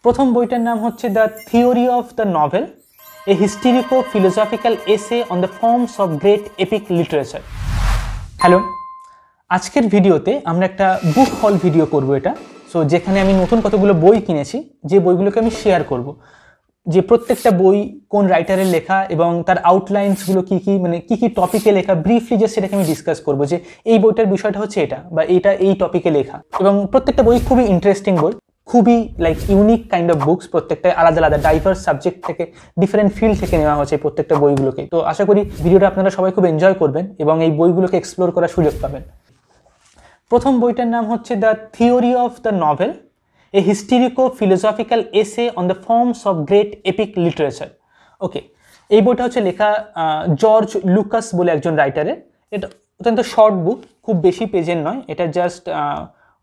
প্রথম বইটার নাম হচ্ছে the theory of the novel, a historico philosophical essay on the forms of great epic literature. Hello, আজকের ভিডিওতে আমরা একটা বুক হল ভিডিও করব এটা। সো যেখানে আমি নতুন কতগুলো বই কিনেছি, যে বইগুলোকে আমি শেয়ার করব, যে প্রত্যেকটা বই কোন রাইটারের লেখা এবং তার আউটলাইন্সগুলো কী কী, মানে কী কী টপিকে লেখা, ব্রিফলি জাস্ট সেটাকে আমি ডিসকাস করবো যে এই বইটার বিষয়টা হচ্ছে এটা বা এটা এই টপিকে লেখা। এবং প্রত্যেকটা বই খুবই ইন্টারেস্টিং বই, খুবই ইউনিক কাইন্ড অফ বুকস, প্রত্যেকটা আলাদা আলাদা ডাইভার্স সাবজেক্ট থেকে, ডিফারেন্ট ফিল্ড থেকে নেওয়া হচ্ছে এই প্রত্যেকটা বইগুলোকে। তো আশা করি ভিডিওটা আপনারা সবাই খুব এনজয় করবেন এবং এই বইগুলোকে এক্সপ্লোর করার সুযোগ পাবেন। প্রথম বইটার নাম হচ্ছে the theory of the novel, a historico philosophical essay on the forms of great epic literature. Okay, এই বইটা হচ্ছে লেখা জর্জ লুকাস বলে একজন রাইটারের। এটা অত্যন্ত শর্ট বুক, খুব বেশি পেজের নয়, এটা জাস্ট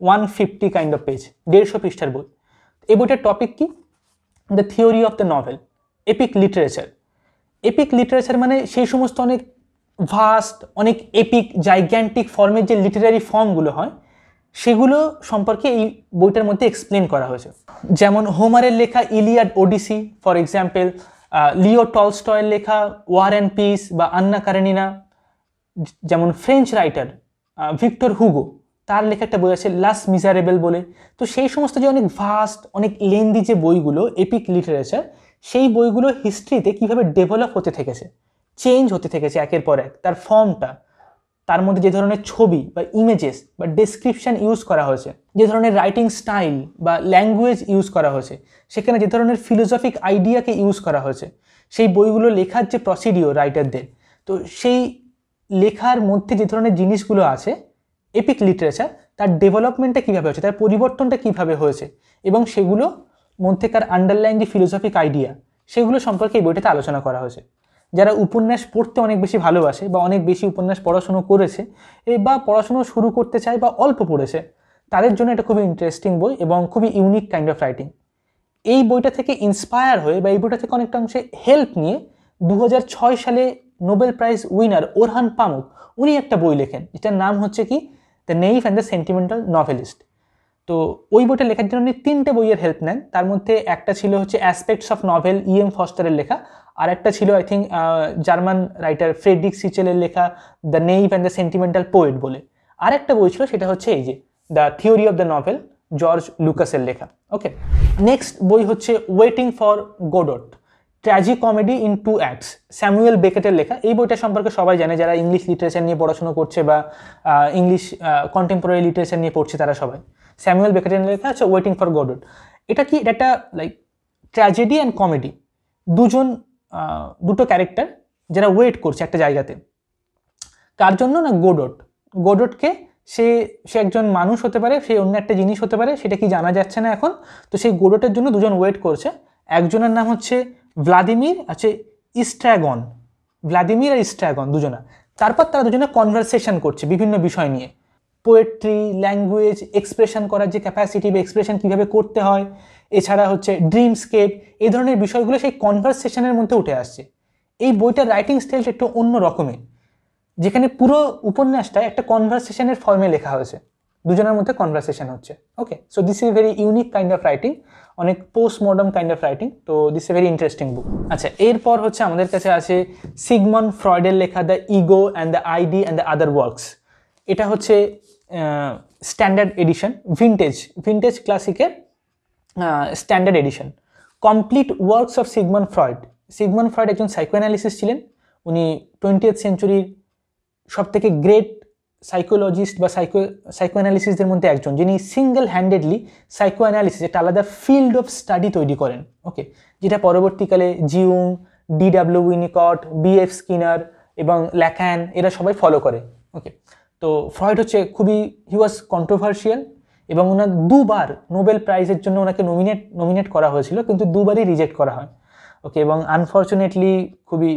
150 কাইন্ড অফ পেজ, 150 পৃষ্ঠার বই। এই বইটার টপিক কি? The theory of the novel, epic literature. Epic literature মানে সেই সমস্ত অনেক ভাস্ট, অনেক এপিক জাইগ্যান্টিক ফর্মের যে লিটারারি ফর্মগুলো হয়, সেগুলো সম্পর্কে এই বইটার মধ্যে এক্সপ্লেন করা হয়েছে। যেমন হোমারের লেখা ইলিয়াড ওডিসি ফর এক্সাম্পল, লিও টলস্টয়ের লেখা ওয়ার অ্যান্ড পিস বা আন্না কারেনিনা, যেমন ফ্রেঞ্চ রাইটার ভিক্টর হুগো, তার লেখা একটা বই আছে লাস মিজারেবল বলে। তো সেই সমস্ত যে অনেক ভাস্ট, অনেক লেন্দি যে বইগুলো এপিক লিটারেচার, সেই বইগুলো হিস্ট্রিতে কীভাবে ডেভেলপ হতে থেকেছে, চেঞ্জ হতে থেকেছে একের পর এক, তার ফর্মটা, তার মধ্যে যে ধরনের ছবি বা ইমেজেস বা ডেসক্রিপশন ইউজ করা হয়েছে, যে ধরনের রাইটিং স্টাইল বা ল্যাঙ্গুয়েজ ইউজ করা হয়েছে, সেখানে যে ধরনের ফিলোসফিক আইডিয়াকে ইউজ করা হয়েছে, সেই বইগুলো লেখার যে প্রসিডিওর রাইটারদের, তো সেই লেখার মধ্যে যে ধরনের জিনিসগুলো আছে এপিক লিটারেচার, তার ডেভেলপমেন্টটা কীভাবে হয়েছে, তার পরিবর্তনটা কীভাবে হয়েছে, এবং সেগুলো মধ্যেকার আন্ডারলাইন যে ফিলোসফিক আইডিয়া, সেগুলো সম্পর্কে এই বইটাতে আলোচনা করা হয়েছে। যারা উপন্যাস পড়তে অনেক বেশি ভালোবাসে বা অনেক বেশি উপন্যাস পড়াশুনো করেছে বা পড়াশুনো শুরু করতে চায় বা অল্প পড়েছে, তাদের জন্য এটা খুবই ইন্টারেস্টিং বই এবং খুবই ইউনিক কাইন্ড অফ রাইটিং। এই বইটা থেকে ইন্সপায়ার হয়ে বা এই বইটা থেকে অনেকটা অংশে হেল্প নিয়ে 2006 সালে নোবেল প্রাইজ উইনার ওরহান পামুক, উনি একটা বই লেখেন যেটার নাম হচ্ছে কি the naive and the sentimental novelist. তো ওই বইটা লেখার জন্য উনি 3টে বইয়ের হেল্প নেন। তার মধ্যে একটা ছিল হচ্ছে অ্যাসপেক্টস অফ নভেল, EM ফস্টারের লেখা, আর একটা ছিল I think German writer Friedrich সিচেলের লেখা the naive and the sentimental poet বলে। আর একটা বই ছিল, সেটা হচ্ছে এই যে the theory of the novel, George লুকাসের লেখা। ওকে, নেক্সট বই হচ্ছে waiting for Godot, tragicomedy in 2 acts, Samuel বেকেটের লেখা। এই বইটা সম্পর্কে সবাই জানে, যারা ইংলিশ লিটারেচার নিয়ে পড়াশোনা করছে বা ইংলিশ কন্টেম্পোরারি লিটারেচার নিয়ে পড়ছে, তারা সবাই। স্যামুয়েল বেকেটের লেখা হচ্ছে ওয়েটিং ফর গোডট। এটা কি, এটা একটা ট্র্যাজেডি অ্যান্ড কমেডি, দুটো ক্যারেক্টার যারা ওয়েট করছে একটা জায়গাতে। কার জন্য না? গোডটকে, সে একজন মানুষ হতে পারে, সে অন্য একটা জিনিস হতে পারে, সেটা কি জানা যাচ্ছে না এখন। তো সেই গোডটের জন্য দুজন ওয়েট করছে। একজনের নাম হচ্ছে ভ্লাদিমির, আছে ইস্ট্রাগন, ভ্লাদিমির আর ইস্ট্রাগন দুজনা। তারপর তারা দুজনে কনভারসেশন করছে বিভিন্ন বিষয় নিয়ে, পোয়েট্রি, ল্যাঙ্গুয়েজ, এক্সপ্রেশন করার যে ক্যাপাসিটি বা এক্সপ্রেশন কীভাবে করতে হয়, এছাড়া হচ্ছে ড্রিমস্কেপ, এই ধরনের বিষয়গুলো সেই কনভারসেশনের মধ্যে উঠে আসছে। এই বইটার রাইটিং স্টাইলটা একটু অন্য রকমের, যেখানে পুরো উপন্যাসটা একটা কনভারসেশনের ফর্মে লেখা হয়েছে, দুজনের মধ্যে কনভারসেশন হচ্ছে। Okay, so this is very unique kind of writing, অনেক postmodern kind of writing. তো this is very interesting book. আচ্ছা, এরপর হচ্ছে আমাদের কাছে আছে সিগমন্ড ফ্রয়েডের লেখা the ego and the id and the other works. এটা হচ্ছে স্ট্যান্ডার্ড এডিশন, ভিন্টেজ ক্লাসিকের standard edition, complete works of Sigmund Freud. Sigmund Freud একজন সাইকোঅ্যানালিসিস ছিলেন। উনি 20th সেঞ্চুরির সবথেকে গ্রেট সাইকোলজিস্ট বা সাইকোঅ্যানালিসিসদের মধ্যে একজন, যিনি সিঙ্গেল হ্যান্ডেডলি সাইকোঅ্যানালিসিস একটা আলাদা ফিল্ড অফ স্টাডি তৈরি করেন। ওকে, যেটা পরবর্তীকালে জিউং, DW উইনিকট, BF স্কিনার এবং ল্যাকান এরা সবাই ফলো করে। ওকে, তো ফ্রয়েড হচ্ছে খুবই, হি ওয়াজ কন্ট্রোভার্সিয়াল এবং ওনার 2বার নোবেল প্রাইজের জন্য ওনাকে নমিনেট করা হয়েছিল, কিন্তু 2বারই রিজেক্ট করা হয়। ওকে, এবং আনফর্চুনেটলি খুবই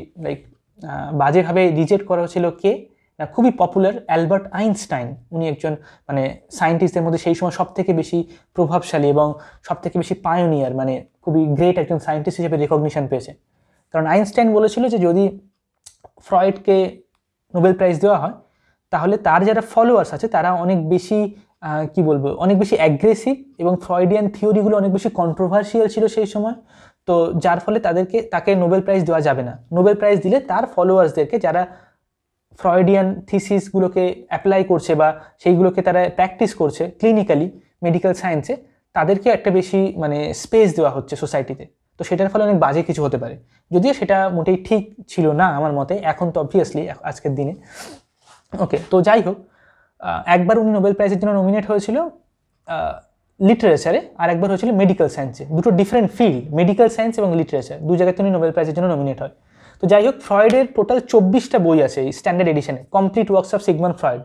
বাজেভাবে রিজেক্ট করা হয়েছিল কে না, খুবই পপুলার অ্যালবার্ট আইনস্টাইন। উনি একজন সায়েন্টিস্টদের মধ্যে সেই সময় সবথেকে বেশি প্রভাবশালী এবং সবথেকে বেশি পায়োনিয়ার, খুবই গ্রেট একজন সায়েন্টিস্ট হিসেবে রেকগনিশন পেয়েছে। কারণ আইনস্টাইন বলেছিল যে যদি ফ্রয়েডকে নোবেল প্রাইজ দেওয়া হয়, তাহলে তার যারা ফলোয়ার্স আছে তারা অনেক বেশি কি বলবো, অনেক বেশি অ্যাগ্রেসিভ এবং ফ্রয়েডিয়ান থিওরিগুলো অনেক বেশি কন্ট্রোভার্সিয়াল ছিল সেই সময়। তো যার ফলে তাকে নোবেল প্রাইজ দেওয়া যাবে না। নোবেল প্রাইজ দিলে তার ফলোয়ার্সদেরকে, যারা ফ্রয়েডিয়ান থিসিসগুলোকে অ্যাপ্লাই করছে বা সেইগুলোকে তারা প্র্যাকটিস করছে ক্লিনিক্যালি মেডিকেল সায়েন্সে, তাদেরকে একটা বেশি মানে স্পেস দেওয়া হচ্ছে সোসাইটিতে। তো সেটার ফলে অনেক বাজে কিছু হতে পারে, যদিও সেটা মোটেই ঠিক ছিল না আমার মতে। এখন তো অবভিয়াসলি আজকের দিনে ওকে। তো যাই হোক, একবার উনি নোবেল প্রাইজের জন্য নমিনেট হয়েছিল লিটারেচারে, আর একবার হয়েছিল মেডিকেল সায়েন্সে। দুটো ডিফারেন্ট ফিল্ড, মেডিকেল সায়েন্স এবং লিটারেচার, দু জায়গাতে উনি নোবেল প্রাইজের জন্য নমিনেট হয়। তো যাই হোক, ফ্রয়েডের টোটাল 24টা বই আছে এই স্ট্যান্ডার্ড এডিশনে, complete works of Sigmund Freud.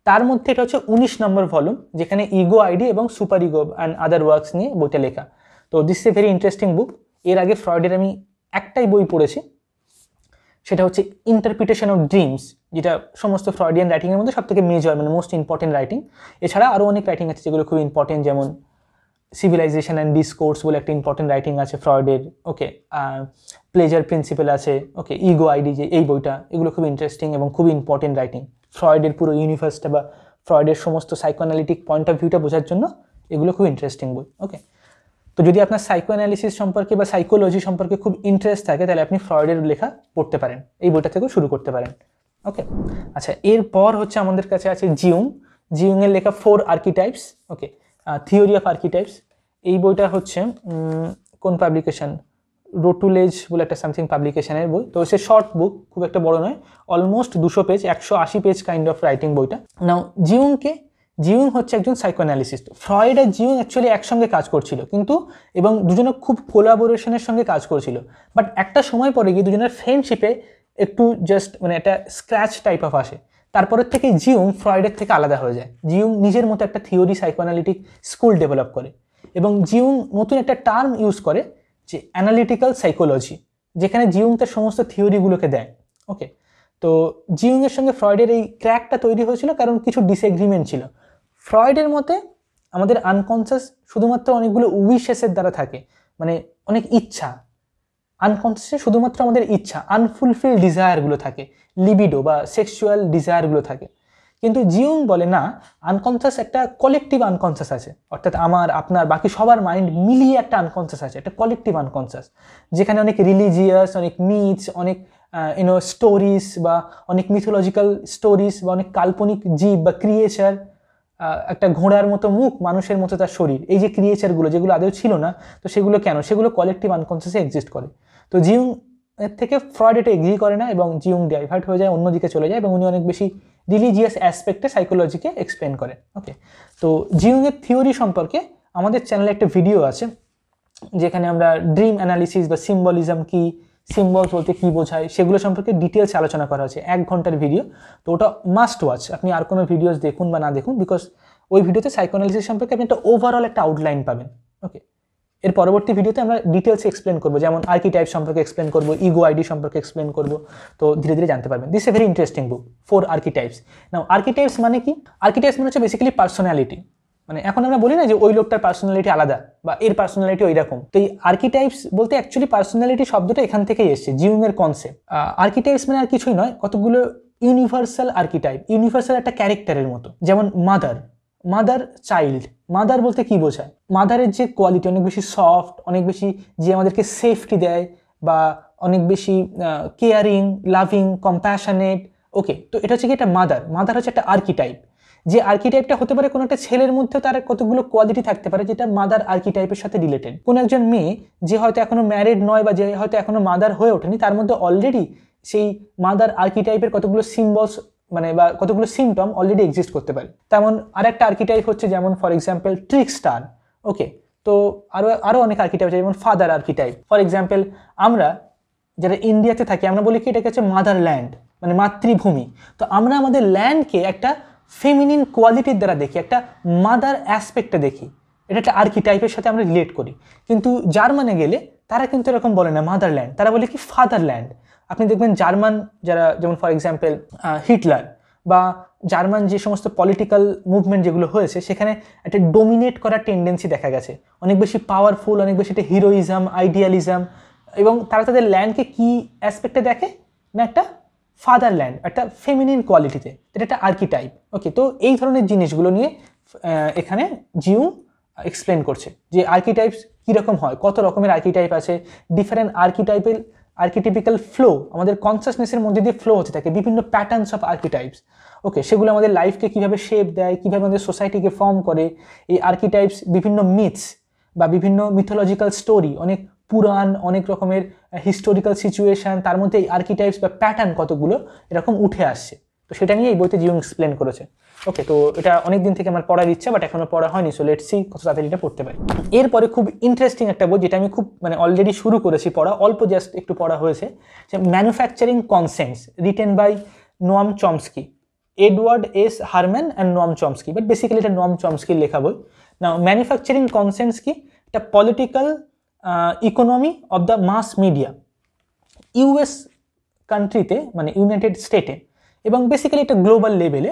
তার মধ্যে এটা হচ্ছে 19 নম্বর ভলিউম, যেখানে ইগো আইডি এবং superego and other works নিয়ে বইটা লেখা। তো this is a very interesting book. এর আগে ফ্রয়েডের আমি একটাই বই পড়েছি, সেটা হচ্ছে ইন্টারপ্রিটেশন অফ ড্রিমস, যেটা সমস্ত ফ্রয়েডিয়ান রাইটিংয়ের মধ্যে সবথেকে মেজর মানে মোস্ট ইম্পর্টেন্ট রাইটিং। এছাড়া আরও অনেক রাইটিং আছে যেগুলো খুব ইম্পর্টেন্ট, যেমন সিভিলাইজেশন অ্যান্ড ডিসকোর্স বলে একটা ইম্পর্টেন্ট রাইটিং আছে ফ্রয়েডের। ওকে, প্লেজার প্রিন্সিপাল আছে। ওকে, ইগো আইডি যে এই বইটা, এগুলো খুব ইন্টারেস্টিং এবং খুব ইম্পর্টেন্ট রাইটিং। ফ্রয়েডের পুরো ইউনিভার্সটা বা ফ্রয়েডের সমস্ত সাইকোঅ্যানালিটিক পয়েন্ট অফ ভিউটা বোঝার জন্য এগুলো খুব ইন্টারেস্টিং বই। ওকে, তো যদি আপনার সাইকোঅ্যানালিসিস সম্পর্কে বা সাইকোলজি সম্পর্কে খুব ইন্টারেস্ট থাকে, তাহলে আপনি ফ্রয়েডের লেখা পড়তে পারেন, এই বইটা থেকেও শুরু করতে পারেন। ওকে, আচ্ছা, এরপর হচ্ছে আমাদের কাছে আছে জিউংয়ের লেখা 4 আর্কিটাইপস। ওকে, থিওরি অফ আর্কিটাইপস। এই বইটা হচ্ছে কোন পাবলিকেশন, রোটুলেজ বলে একটা সামথিং পাবলিকেশনের বই। তো সে শর্ট বুক, খুব একটা বড় নয়, almost 200 page, 180 page kind of writing বইটা। নাও জিউং হচ্ছে একজন সাইকোঅ্যানালিস্ট। ফ্রয়েড আর জিউং অ্যাকচুয়ালি একসঙ্গে কাজ করছিল, কিন্তু এবং দুজনে খুব কোলাবোরেশনের সঙ্গে কাজ করছিল। বাট একটা সময় পরে গিয়ে দুজনের ফ্রেন্ডশিপে একটু জাস্ট মানে একটা স্ক্র্যাচ টাইপ অফ আসে। তারপরের থেকে জিউং ফ্রয়েডের থেকে আলাদা হয়ে যায়। জিউং নিজের মতো একটা থিওরি সাইকোঅ্যানালিটিক স্কুল ডেভেলপ করে, এবং জিউং নতুন একটা টার্ম ইউজ করে যে অ্যানালিটিক্যাল সাইকোলজি, যেখানে জিউং তার সমস্ত থিওরিগুলোকে দেয়। ওকে, তো জিউংয়ের সঙ্গে ফ্রয়েডের এই ক্র্যাকটা তৈরি হয়েছিল কারণ কিছু ডিসএগ্রিমেন্ট ছিল। ফ্রয়েডের মতে আমাদের আনকনসিয়াস শুধুমাত্র অনেকগুলো উইশেসের দ্বারা থাকে, মানে অনেক ইচ্ছা। আনকনসিয়াসে শুধুমাত্র আমাদের ইচ্ছা, আনফুলফিল ডিজায়ারগুলো থাকে, লিবিডো বা সেক্সুয়াল ডিজায়ারগুলো থাকে। কিন্তু জিউং বলে না, আনকনসিয়াস একটা কলেকটিভ আনকনসিয়াস আছে, অর্থাৎ আমার, আপনার, বাকি সবার মাইন্ড মিলিয়ে একটা আনকনসিয়াস আছে, একটা কলেকটিভ আনকনসিয়াস, যেখানে অনেক রিলিজিয়াস, অনেক মিথস, অনেক স্টোরিজ বা অনেক মিথোলজিক্যাল স্টোরিজ বা অনেক কাল্পনিক জীব বা ক্রিয়েচার, একটা ঘোড়ার মতো মুখ, মানুষের মতো তার শরীর, এই যে ক্রিয়েচারগুলো যেগুলো আদৌ ছিল না, তো সেগুলো কেন, সেগুলো কলেকটিভ আনকনসিয়াসে এক্সিস্ট করে। তো জিউং এর থেকে ফ্রয়েড এটা এগ্রি করে না, এবং জিউং ডাইভার্ট হয়ে যায়, অন্যদিকে চলে যায়, এবং উনি অনেক বেশি রিলিজিয়াস অ্যাসপেক্টে সাইকোলজিকে এক্সপ্লেন করেন। ওকে, তো জিউংয়ের থিওরি সম্পর্কে আমাদের চ্যানেলে একটা ভিডিও আছে, যেখানে আমরা ড্রিম অ্যানালিসিস বা সিম্বলিজম কি, সিম্বলস বলতে কী বোঝায়, সেগুলো সম্পর্কে ডিটেলস আলোচনা করা হয়েছে, 1 ঘন্টার ভিডিও। তো ওটা মাস্ট ওয়াচ, আপনি আর কোনো ভিডিওস দেখুন বা না দেখুন, বিকজ ওই ভিডিওতে সাইকোঅ্যানালিসিস সম্পর্কে আপনি একটা ওভারঅল একটা আউটলাইন পাবেন। ওকে, এর পরবর্তী ভিডিওতে আমরা ডিটেলসে এক্সপ্লেন করবো, যেমন আর্কিটাইপ সম্পর্কে এক্সপ্লেন করবো, ইগো আইডি সম্পর্কে এক্সপ্লেন করবো। তো ধীরে ধীরে জানতে পারবেন। দিস এ ভেরি ইন্টারেস্টিং বুক, 4 আর্কিটাইপস। নাও আর্কিটাইপস মানে কি? আর্কিটাইপস মানে হচ্ছে বেসিক্যালি পার্সোনালিটি। মানে এখন আমরা বলি না যে ওই লোকটার পার্সোনালিটি আলাদা বা এর পার্সোনালিটি ওই রকম। তো এই আর্কিটাইপস বলতে অ্যাকচুয়ালি পার্সোনালিটি শব্দটা এখান থেকেই এসছে, জিউংয়ের কনসেপ্ট। আর্কিটাইপস মানে আর কিছুই নয়, কতগুলো ইউনিভার্সাল আর্কিটাইপ, ইউনিভার্সাল একটা ক্যারেক্টারের মতো। যেমন মাদার চাইল্ড। মাদার বলতে কি বোঝায়? মাদারের যে কোয়ালিটি, অনেক বেশি সফট, অনেক বেশি যে আমাদেরকে সেফটি দেয়, বা অনেক বেশি কেয়ারিং, লাভিং, কম্প্যাশনেট। ওকে, তো এটা হচ্ছে কি একটা মাদার হচ্ছে একটা আর্কিটাইপ। যে আর্কিটাইপটা হতে পারে কোনো একটা ছেলের মধ্যেও তার কতগুলো কোয়ালিটি থাকতে পারে যেটা মাদার আর্কিটাইপের সাথে রিলেটেড। কোনো একজন মেয়ে যে হয়তো এখনো ম্যারিড নয় বা যে হয়তো এখনো মাদার হয়ে ওঠেনি, তার মধ্যে অলরেডি সেই মাদার আর্কিটাইপের কতগুলো সিম্বলস মানে বা কতগুলো সিমটম অলরেডি এক্সিস্ট করতে পারে। তেমন আরেকটা আর্কিটাইপ হচ্ছে যেমন ফর এক্সাম্পল ট্রিকস্টার। ওকে, তো আরও অনেক আর্কিটাইপ আছে, যেমন ফাদার আর্কিটাইপ। ফর এক্সাম্পল আমরা যারা ইন্ডিয়াতে থাকি, আমরা বলি কি এটাকে হচ্ছে মাদারল্যান্ড, মানে মাতৃভূমি। তো আমরা আমাদের ল্যান্ডকে একটা ফেমিনিন কোয়ালিটির দ্বারা দেখি, একটা মাদার অ্যাসপেক্টে দেখি, এটা একটা আর্কিটাইপের সাথে আমরা রিলেট করি। কিন্তু জার্মানে গেলে তারা কিন্তু এরকম বলে না মাদারল্যান্ড, তারা বলে কি ফাদারল্যান্ড। আপনি দেখবেন জার্মান যারা, যেমন ফর এক্সাম্পল হিটলার বা জার্মান যে সমস্ত পলিটিক্যাল মুভমেন্ট যেগুলো হয়েছে, সেখানে একটা ডোমিনেট করার টেন্ডেন্সি দেখা গেছে, অনেক বেশি পাওয়ারফুল, অনেক বেশি একটা হিরোইজম, আইডিয়ালিজম, এবং তারা তাদের ল্যান্ডকে কী অ্যাসপেক্টে দেখে না, একটা ফাদারল্যান্ড, একটা ফেমিনিন কোয়ালিটিতে, এটা একটা আর্কিটাইপ। ওকে, তো এই ধরনের জিনিসগুলো নিয়ে এখানে জিউ এক্সপ্লেন করছে যে আর্কিটাইপস কীরকম হয়, কত রকমের আর্কিটাইপ আছে, ডিফারেন্ট আর্কিটিপিক্যাল ফ্লো, আমাদের কনসাসনেসের মধ্যে দিয়ে ফ্লো হতে থাকে বিভিন্ন প্যাটার্নস অফ আর্কিটাইপস। ওকে, সেগুলো আমাদের লাইফকে কীভাবে শেপ দেয়, কীভাবে আমাদের সোসাইটিকে ফর্ম করে। এই আর্কিটাইপস বিভিন্ন মিথস বা বিভিন্ন মিথোলজিক্যাল স্টোরি, অনেক পুরাণ, অনেক রকমের হিস্টোরিক্যাল সিচুয়েশান, তার মধ্যে এই আর্কিটাইপস বা প্যাটার্ন কতগুলো এরকম উঠে আসছে। তো সেটা নিয়ে এই বইতে জিউ এক্সপ্লেন করেছে। ওকে, তো এটা অনেক দিন থেকে আমার পড়ার ইচ্ছা, বাট এখনও পড়া হয়নি। সো লেটস সি কত তাড়াতাড়ি এটা পড়তে পারি। এরপরে খুব ইন্টারেস্টিং একটা বই যেটা আমি খুব অলরেডি শুরু করেছি পড়া, অল্প জাস্ট একটু পড়া হয়েছে, যে manufacturing consents, written by Noam Chomsky, Edward S Herman and Noam Chomsky. But basically এটা নোয়াম চমস্কির লেখা বই। না, ম্যানুফ্যাকচারিং কনসেন্টস কি? এটা political economy of the mass media US কান্ট্রিতে, মানে ইউনাইটেড স্টেটে, এবং বেসিক্যালি একটা গ্লোবাল লেভেলে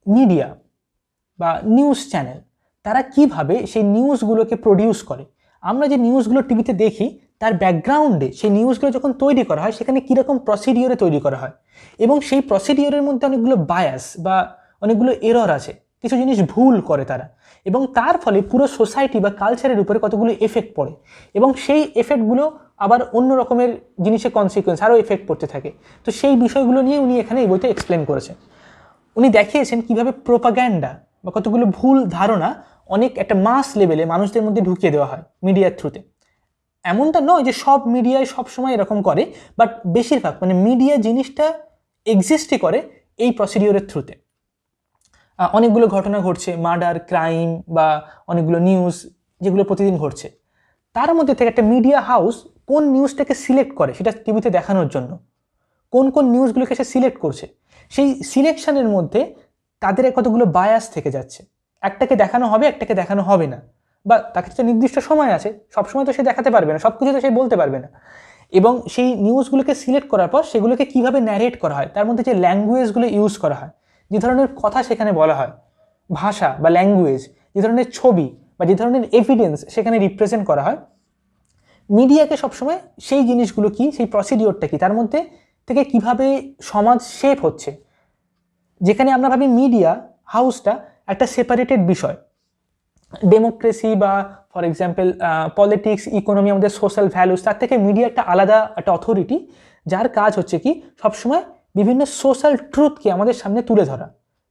মিডিয়া বা নিউজ চ্যানেল তারা কিভাবে সেই নিউজগুলোকে প্রডিউস করে। আমরা যে নিউজগুলো টিভিতে দেখি তার ব্যাকগ্রাউন্ডে সেই নিউজগুলো যখন তৈরি করা হয় সেখানে কীরকম প্রসিডিওরে তৈরি করা হয়, এবং সেই প্রসিডিওরের মধ্যে অনেকগুলো বায়াস বা অনেকগুলো এরর আছে, কিছু জিনিস ভুল করে তারা, এবং তার ফলে পুরো সোসাইটি বা কালচারের উপরে কতগুলো এফেক্ট পড়ে, এবং সেই এফেক্টগুলো আবার অন্য রকমের জিনিসের কনসিকুয়েন্স আরও এফেক্ট পড়তে থাকে। তো সেই বিষয়গুলো নিয়ে উনি এখানে এই বইতে এক্সপ্লেন করেছেন। উনি দেখিয়েছেন কীভাবে প্রোপাগ্যান্ডা বা কতগুলো ভুল ধারণা অনেক একটা মাস লেভেলে মানুষদের মধ্যে ঢুকিয়ে দেওয়া হয় মিডিয়ার থ্রুতে। এমনটা নয় যে সব মিডিয়ায় সবসময় এরকম করে, বাট বেশিরভাগ মিডিয়া জিনিসটা এক্সিস্টই করে এই প্রসিডিওরের থ্রুতে। অনেকগুলো ঘটনা ঘটছে, মার্ডার, ক্রাইম বা অনেকগুলো নিউজ যেগুলো প্রতিদিন ঘটছে, তার মধ্যে থেকে একটা মিডিয়া হাউস কোন নিউজটাকে সিলেক্ট করে সেটা টিভিতে দেখানোর জন্য, কোন কোন নিউজগুলোকে সে সিলেক্ট করছে, সেই সিলেকশনের মধ্যে তাদের কতগুলো বায়াস থেকে যাচ্ছে। একটাকে দেখানো হবে, একটাকে দেখানো হবে না, বা তাকে তো নির্দিষ্ট সময় আছে, সবসময় তো সে দেখাতে পারবে না, সব কিছু তো সে বলতে পারবে না। এবং সেই নিউজগুলোকে সিলেক্ট করার পর সেগুলোকে কীভাবে ন্যারেট করা হয়, তার মধ্যে যে ল্যাঙ্গুয়েজগুলো ইউজ করা হয়, যে ধরনের কথা সেখানে বলা হয়, ভাষা বা ল্যাঙ্গুয়েজ, যে ধরনের ছবি বা যে ধরনের এভিডেন্স সেখানে রিপ্রেজেন্ট করা হয়, মিডিয়াকে সবসময় সেই জিনিসগুলো কি, সেই প্রসিডিওরটা কি, তার মধ্যে থেকে কিভাবে সমাজ শেপ হচ্ছে। যেখানে আমরা ভাবি মিডিয়া হাউসটা একটা সেপারেটেড বিষয়, ডেমোক্রেসি বা ফর এক্সাম্পল পলিটিক্স, ইকোনমি, আমাদের সোশ্যাল ভ্যালুস, তার থেকে মিডিয়া একটা আলাদা একটা অথরিটি, যার কাজ হচ্ছে কি সবসময় বিভিন্ন সোশ্যাল ট্রুথকে আমাদের সামনে তুলে ধরা,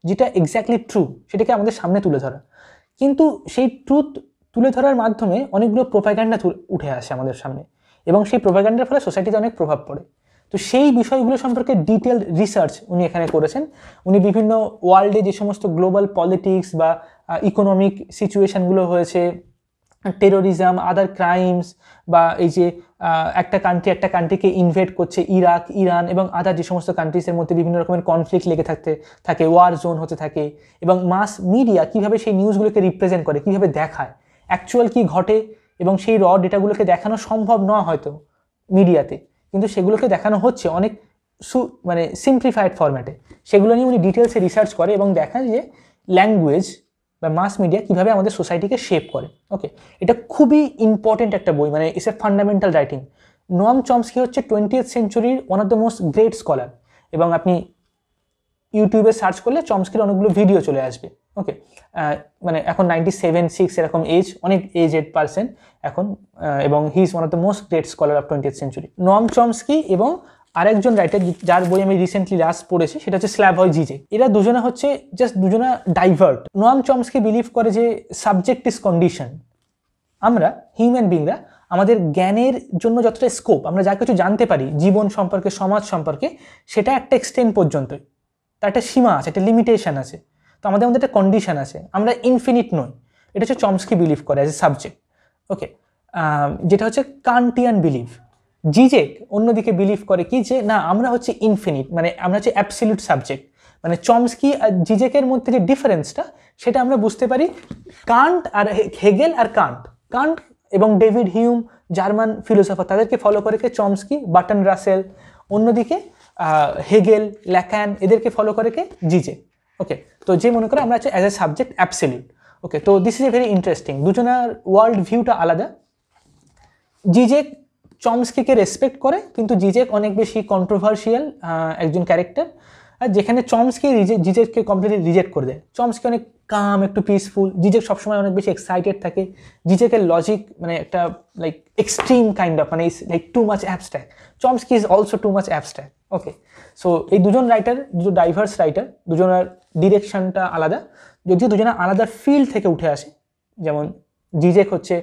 যেটা এক্স্যাক্টলি ট্রু সেটাকে আমাদের সামনে তুলে ধরা। কিন্তু সেই ট্রুথ তুলে ধরার মাধ্যমে অনেকগুলো প্রোপাগ্যান্ডা উঠে আসে আমাদের সামনে, এবং সেই প্রোপাগ্যান্ডার ফলে সোসাইটিতে অনেক প্রভাব পড়ে। তো সেই বিষয়গুলো সম্পর্কে ডিটেল রিসার্চ উনি এখানে করেছেন। উনি বিভিন্ন ওয়ার্ল্ডে যে সমস্ত গ্লোবাল পলিটিক্স বা ইকোনমিক সিচুয়েশানগুলো হয়েছে, টেরোরিজম, আদার ক্রাইমস, বা এই যে একটা কান্ট্রিকে ইনভেড করছে, ইরাক, ইরান এবং আদার যে সমস্ত কান্ট্রিজের মধ্যে বিভিন্ন রকমের কনফ্লিক্ট লেগে থাকে, ওয়ার জোন হতে থাকে, এবং মাস মিডিয়া কীভাবে সেই নিউজগুলোকে রিপ্রেজেন্ট করে, কীভাবে দেখায়, অ্যাকচুয়াল কী ঘটে, এবং সেই র ডেটাগুলোকে দেখানো সম্ভব নয় হয়তো মিডিয়াতে, কিন্তু সেগুলোকে দেখানো হচ্ছে অনেক সিম্পলিফাইড ফরম্যাটে। সেগুলো নিয়ে উনি ডিটেলসে রিসার্চ করে এবং দেখায় যে ল্যাঙ্গুয়েজ বা মাস মিডিয়া কীভাবে আমাদের সোসাইটিকে শেপ করে। ওকে, এটা খুবই ইম্পর্টেন্ট একটা বই, it's a fundamental writing. Noam Chomsky হচ্ছে 20th সেঞ্চুরির one of the most great scholar, এবং আপনি ইউটিউবে সার্চ করলে চমস্কির অনেকগুলো ভিডিও চলে আসবে। ওকে, এখন 97, 6 এরকম এজ, অনেক এজেড পারসন এখন, এবং he is one of the most great scholar of 20th century. Noam Chomsky এবং আরেকজন রাইটার যার বই আমি রিসেন্টলি লাস্ট পড়েছি সেটা হচ্ছে স্ল্যাভয় জিজেক। এরা দুজনা হচ্ছে দুজনা ডাইভার্ট। নোয়াম চমস্কি বিলিভ করে যে সাবজেক্ট ইজ কন্ডিশন। আমরা হিউম্যান বিংরা আমাদের জ্ঞানের জন্য যতটা স্কোপ, আমরা যা কিছু জানতে পারি জীবন সম্পর্কে, সমাজ সম্পর্কে, সেটা একটা এক্সটেন্ট পর্যন্তই, তার একটা সীমা আছে, একটা লিমিটেশন আছে। তো আমাদের মধ্যে একটা কন্ডিশন আছে, আমরা ইনফিনিট নই। এটা হচ্ছে চমস্কি বিলিভ করে অ্যাজ এ সাবজেক্ট। ওকে, যেটা হচ্ছে কান্টিয়ান বিলিভ। জিজেক অন্যদিকে বিলিভ করে কি, যে না, আমরা হচ্ছে ইনফিনিট, আমরা হচ্ছে অ্যাবসলিউট সাবজেক্ট। চমস্কি আর জিজেকের মধ্যে যে ডিফারেন্সটা সেটা আমরা বুঝতে পারি কান্ট আর হেগেল আর কান্ট এবং ডেভিড হিউম, জার্মান ফিলোসফার, তাদেরকে ফলো করে কে চমস্কি, বার্টন রাসেল। অন্যদিকে হেগেল, ল্যাকান, এদেরকে ফলো করে কে জিজেক। ওকে, তো যে মনে করে আমরা হচ্ছে অ্যাজ এ সাবজেক্ট অ্যাবসলিউট। ওকে, তো this is a very interesting, দুজনের ওয়ার্ল্ড ভিউটা আলাদা। জিজেক চমস্কিকে রেসপেক্ট করে, কিন্তু জিজেক অনেক বেশি কন্ট্রোভার্সিয়াল একজন ক্যারেক্টার, আর যেখানে চমস্কি জিজেককে কমপ্লিটলি রিজেক্ট করে দেয়। চমস্কি অনেক কাম, একটু পিসফুল, জিজেক সবসময় অনেক বেশি এক্সাইটেড থাকে। জিজেকের লজিক মানে একটা লাইক এক্সট্রিম কাইন্ড অফ, মানে like too much abstract. Chomsky is also too much abstract. Okay, so এই দুজন রাইটার, দুজন ডাইভার্স রাইটার, দুজনের ডিরেকশনটা আলাদা, যদিও দুজনে আলাদা ফিল্ড থেকে উঠে আসে। যেমন জিজেক হচ্ছে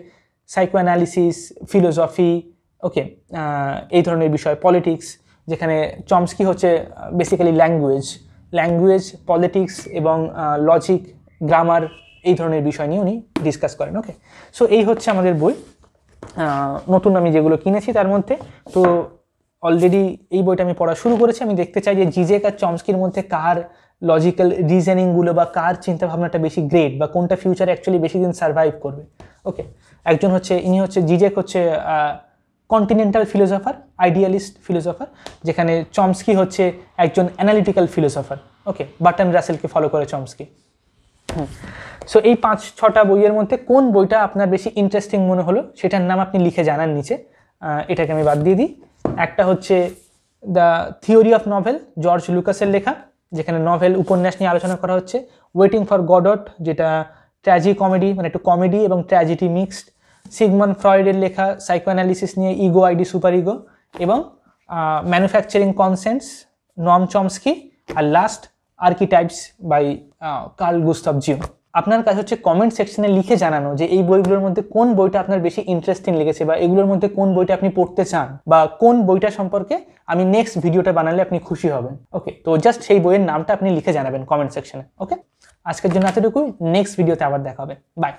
সাইকো অ্যানালিসিস, ফিলোসফি, ওকে, এই ধরনের বিষয়, পলিটিক্স, যেখানে চমস্কি হচ্ছে বেসিক্যালি ল্যাঙ্গুয়েজ, পলিটিক্স এবং লজিক, গ্রামার, এই ধরনের বিষয় নিয়ে উনি ডিসকাস করেন। ওকে, সো এই হচ্ছে আমাদের বই। নতুন আমি যেগুলো কিনেছি তার মধ্যে, তো অলরেডি এই বইটা আমি পড়া শুরু করেছি। আমি দেখতে চাই যে জিজেক আর চমস্কির মধ্যে কার লজিক্যাল রিজনিংগুলো বা কার চিন্তাভাবনাটা বেশি গ্রেট, বা কোনটা ফিউচারে অ্যাকচুয়ালি বেশি দিন সার্ভাইভ করবে। ওকে, একজন হচ্ছে, ইনি হচ্ছে জিজেক হচ্ছে কন্টিনেন্টাল ফিলোসফার, আইডিয়ালিস্ট ফিলোসফার, যেখানে চমস্কি হচ্ছে একজন অ্যানালিটিক্যাল ফিলোসফার। ওকে, বার্টন রাসেলকে ফলো করে চমস্কি। সো এই 5-6টা বইয়ের মধ্যে কোন বইটা আপনার বেশি ইন্টারেস্টিং মনে হলো সেটার নাম আপনি লিখে জানান নিচে। এটাকে আমি বাদ দিয়ে দিই। একটা হচ্ছে the theory of novel, George লুকাসের লেখা, যেখানে নভেল উপন্যাস নিয়ে আলোচনা করা হচ্ছে। ওয়েটিং ফর গডট, যেটা ট্র্যাজি কমেডি, মানে একটু কমেডি এবং ট্র্যাজেডি মিক্সড। সিগমন্ড ফ্রয়েডের লেখা সাইকো অ্যানালিসিস নিয়ে, ইগো, আইডি, সুপার ইগো। এবং ম্যানুফ্যাকচারিং কনসেন্স, নর্ম চমস্কি। আর last archetypes by Carl Gustav Jung. আপনার কাছে হচ্ছে কমেন্ট সেকশনে লিখে জানানো যে এই বইগুলোর মধ্যে কোন বইটা আপনার বেশি ইন্টারেস্টিং লেগেছে, বা এগুলোর মধ্যে কোন বইটা আপনি পড়তে চান, বা কোন বইটা সম্পর্কে আমি নেক্সট ভিডিওটা বানালে আপনি খুশি হবেন। ওকে, তো জাস্ট সেই বইয়ের নামটা আপনি লিখে জানাবেন কমেন্ট সেকশনে। ওকে, আজকের জন্য এতটুকুই, নেক্সট ভিডিওতে আবার দেখা হবে। বাই।